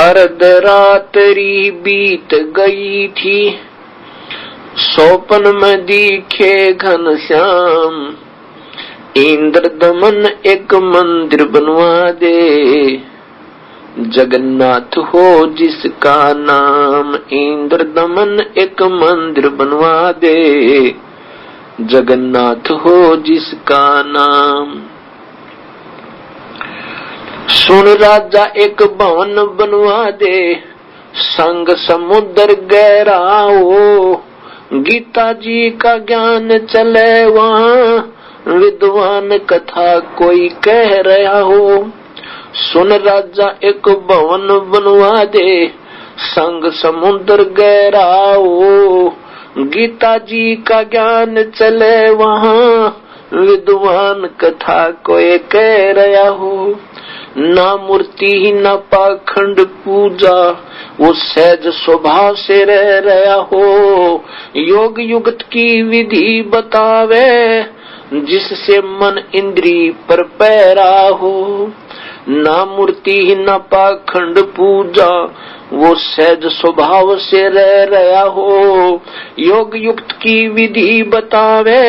अर्धरात्रि बीत गई थी, स्वप्न में दिखे घनश्याम। इंद्र दमन एक मंदिर बनवा दे, जगन्नाथ हो जिसका नाम। इंद्र दमन एक मंदिर बनवा दे, जगन्नाथ हो जिसका नाम। सुन राजा एक भवन बनवा दे, संग समुद्र गहरा हो। गीता जी का ज्ञान चले वहाँ, विद्वान कथा कोई कह रहा हो। सुन राजा एक भवन बनवा दे, संग समुद्र गहरा हो। गीता जी का ज्ञान चले वहाँ, विद्वान कथा कोई कह रहा हो। ना मूर्ति न पाखंड पूजा, वो सहज स्वभाव से रह रहा हो। योग युक्त की विधि बतावे, जिससे मन इंद्री पर पैरा हो। ना मूर्ति न पाखंड पूजा, वो सहज स्वभाव से रह रहा हो। योग युक्त की विधि बतावे,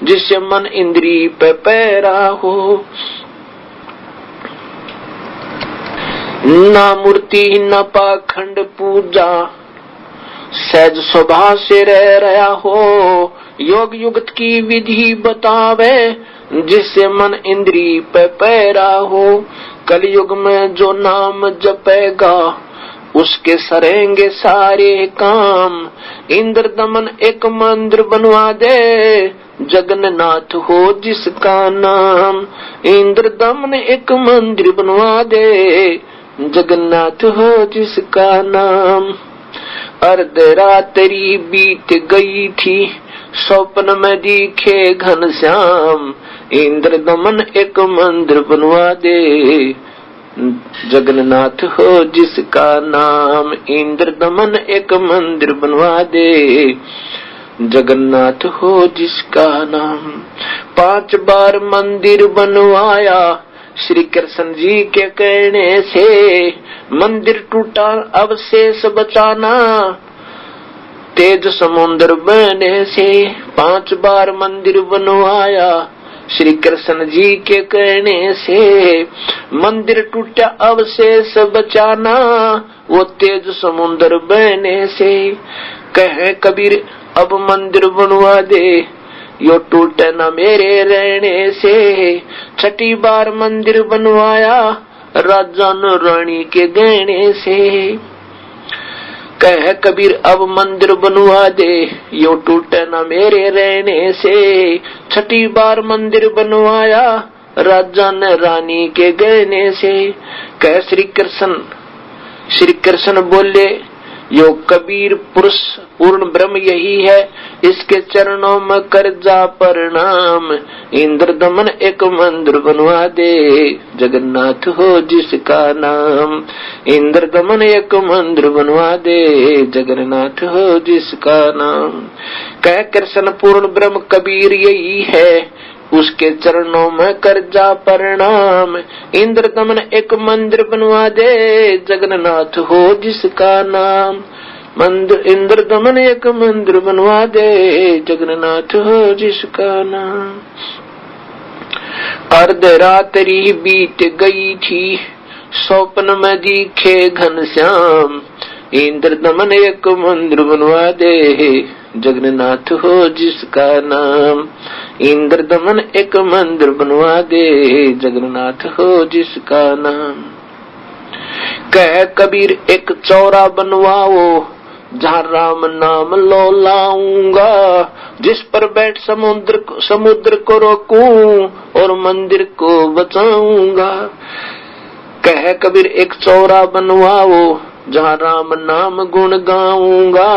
जिससे मन इंद्री पे पैरा हो। ना मूर्ति न पाखंड पूजा, सहज स्वभाव से रह रहा हो। योग युक्त की विधि बतावे, जिससे मन इंद्री पे पैरा हो। कलयुग में जो नाम जपेगा, उसके सरेंगे सारे काम। इंद्र दमन एक मंदिर बनवा दे, जगन्नाथ हो जिसका नाम। इंद्र दमन एक मंदिर बनवा दे, जगन्नाथ हो जिसका नाम। अर्धरात्रि बीत गई थी, स्वप्न में दिखे घनश्याम। इंद्र दमन एक मंदिर बनवा दे, जगन्नाथ हो जिसका नाम। इंद्र दमन एक मंदिर बनवा दे, जगन्नाथ हो जिसका नाम। 5 बार मंदिर बनवाया, श्री कृष्ण जी के कहने से। मंदिर टूटा अवशेष बचाना, तेज समुद्र बहने से। 5 बार मंदिर बनवाया, श्री कृष्ण जी के कहने से। मंदिर टूटा अवशेष बचाना, वो तेज समुद्र बहने से। कहे कबीर अब मंदिर बनवा दे, यो टूटे न मेरे रहने से। 6ठी बार मंदिर बनवाया, राजा न रानी के गहने से। कह कबीर अब मंदिर बनवा दे, यो टूटे न मेरे रहने से। 6ठी बार मंदिर बनवाया, राजा न रानी के गहने से। कह श्री कृष्ण बोले, यो कबीर पुरुष पूर्ण ब्रह्म यही है, इसके चरणों में कर जा प्रणाम। इंद्र दमन एक मंदिर बनवा दे, जगन्नाथ हो जिसका नाम। इंद्र दमन एक मंदिर बनवा दे, जगन्नाथ हो जिसका नाम। कह कृष्ण पूर्ण ब्रह्म कबीर यही है, उसके चरणों में कर जा प्रणाम। इंद्र दमन एक मंदिर बनवा दे, जगन्नाथ हो जिसका नाम। इंद्र दमन एक मंदिर बनवा दे, जगन्नाथ हो जिसका नाम। अर्धरात्रि बीत गई थी, स्वप्न में दिखे घनश्याम। इंद्र दमन एक मंदिर बनवा दे, जगन्नाथ हो जिसका नाम। इंद्र दमन एक मंदिर बनवा दे, जगन्नाथ हो जिसका नाम। कह कबीर एक चौरा बनवाओ, जहाँ राम नाम लो लाऊंगा। जिस पर बैठ समुद्र को रोकूं, और मंदिर को बचाऊंगा। कह कबीर एक चौरा बनवाओ, जहाँ राम नाम गुण गाऊंगा।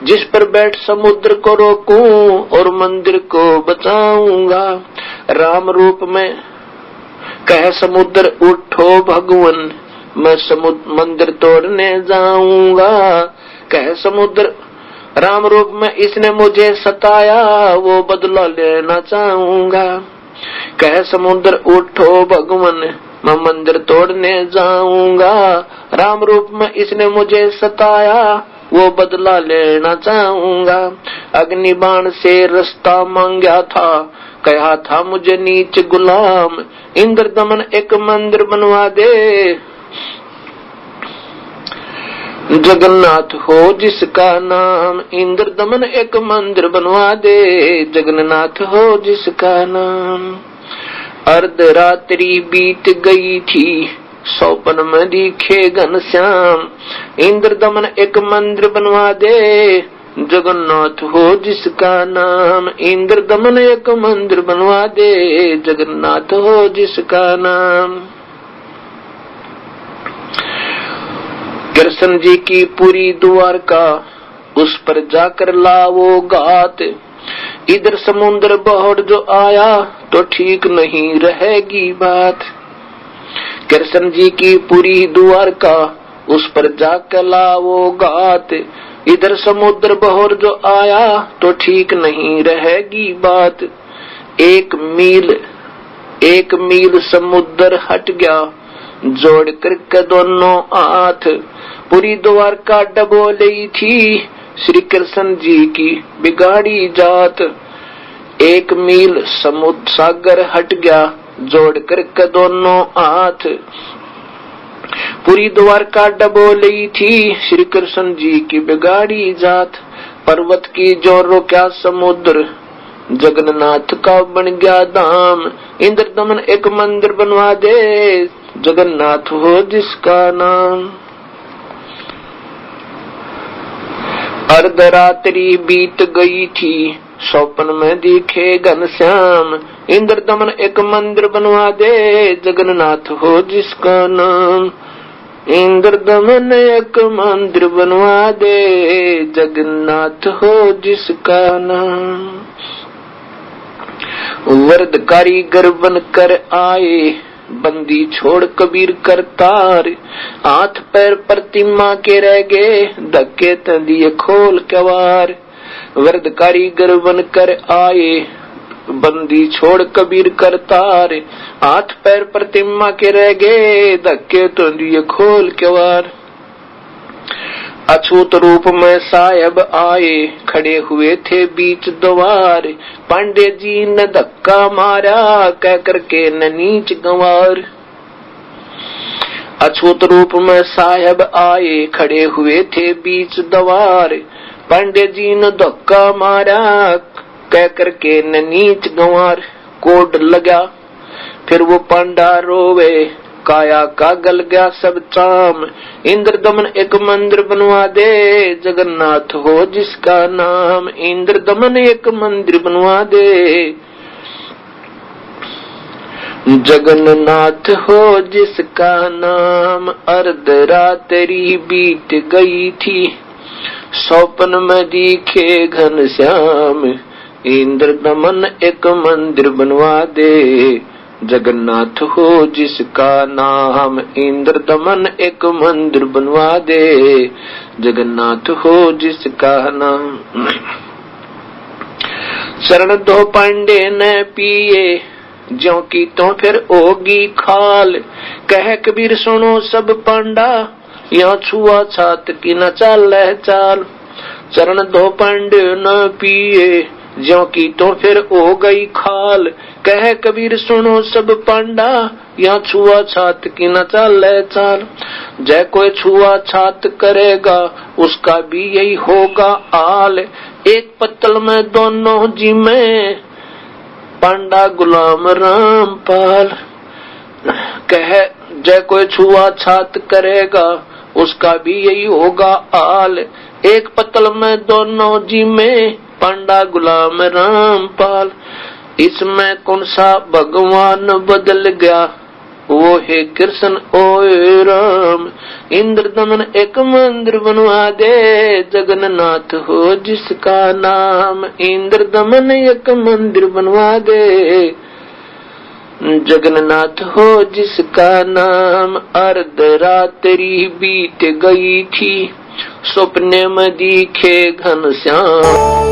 जिस पर बैठ समुद्र को रोकूं, और मंदिर को बचाऊंगा। राम रूप में कह समुद्र उठो भगवन, मैं मंदिर तोड़ने जाऊंगा। कह समुद्र राम रूप में इसने मुझे सताया, वो बदला लेना चाहूंगा। कह समुद्र उठो भगवन, मैं मंदिर तोड़ने जाऊंगा। राम रूप में इसने मुझे सताया, वो बदला लेना चाहूंगा। अग्नि बाण से रास्ता मांगा था, कहा था मुझे नीच गुलाम। इंद्र दमन एक मंदिर बनवा दे, जगन्नाथ हो जिसका नाम। इंद्र दमन एक मंदिर बनवा दे, जगन्नाथ हो जिसका नाम। अर्धरात्रि बीत गई थी, सौपन में दिखे घनश्याम। इंद्र दमन एक मंदिर बनवा दे, जगन्नाथ हो जिसका नाम। इंद्र दमन एक मंदिर बनवा दे, जगन्नाथ हो जिसका नाम। कृष्ण जी की पूरी द्वारका, उस पर जाकर लावो गात। इधर समुद्र बहुत जो आया, तो ठीक नहीं रहेगी बात। कृष्ण जी की पूरी द्वारका, उस पर जाकर लावो गात। इधर समुद्र बहुत जो आया, तो ठीक नहीं रहेगी बात। एक मील समुद्र हट गया, जोड़ करके दोनों हाथ। पूरी द्वारका डबोली थी, श्री कृष्ण जी की बिगाड़ी जात। एक मील समुद्र सागर हट गया, जोड़ करके दोनों हाथ। पूरी द्वारका डबोली थी, श्री कृष्ण जी की बिगाड़ी जात। पर्वत की जो रोक्या समुद्र, जगन्नाथ का बन गया धाम। इंद्र दमन एक मंदिर बनवा दे, जगन्नाथ हो जिसका नाम। अर्धरात्रि बीत गई थी, स्वप्न में दिखे घनश्याम। इंद्र दमन एक मंदिर बनवा दे, जगन्नाथ हो जिसका नाम। इंद्र दमन एक मंदिर बनवा दे, जगन्नाथ हो जिसका नाम। वरद कारीगर बन कर आए, बंदी छोड़ कबीर करतार। हाथ पैर प्रतिमा के रह गए, धक्के दिए खोल कवार। वरद कारीगर बन कर आए, बंदी छोड़ कबीर करतार। हाथ पैर प्रतिमा के रह गए, धक्के तो दिए खोल कवार। अछूत रूप में साहेब आए, खड़े हुए थे बीच द्वार। पांडे जी ने धक्का मारा, कह करके न नीच गंवार। अछूत रूप में साहेब आए, खड़े हुए थे बीच द्वार। पांडे जी ने धक्का मारा, कह करके न नीच गंवार। कोड लगा फिर वो पांडा रोवे, काया का गल गया सब चाम। इंद्र दमन एक मंदिर बनवा दे, जगन्नाथ हो जिसका नाम। इंद्र दमन एक मंदिर बनवा दे, जगन्नाथ हो जिसका नाम। अर्धरात्रि बीत गई थी, स्वप्न में दिखे घनश्याम। इंद्र दमन एक मंदिर बनवा दे, जगन्नाथ हो जिसका नाम। इंद्र दमन एक मंदिर बनवा दे, जगन्नाथ हो जिसका नाम। शरण दो पांडे न पिए, ज्यों की तो फिर होगी खाल। कह कबीर सुनो सब पांडा, यहाँ छुआ छात की न चाल चाल। चरण दो पांडे न पिए, ज्यों की तो फिर हो गई खाल। कह कबीर सुनो सब पांडा, यहाँ छुआ छात की न चाल चाल। जय कोई छुआ छात करेगा, उसका भी यही होगा हाल। एक पत्तल में दोनों जी में, पांडा गुलाम रामपाल। कह जय कोई छुआ छात करेगा, उसका भी यही होगा हाल। एक पत्तल में दोनों जी में, पांडा गुलाम रामपाल। इसमें कौन सा भगवान बदल गया, वो है कृष्ण ओए राम। इंद्र दमन एक मंदिर बनवा दे, जगन्नाथ हो जिसका नाम। इंद्र दमन एक मंदिर बनवा दे, जगन्नाथ हो जिसका नाम। अर्धरात्रि बीत गई थी, स्वप्ने में दिखे घनश्याम।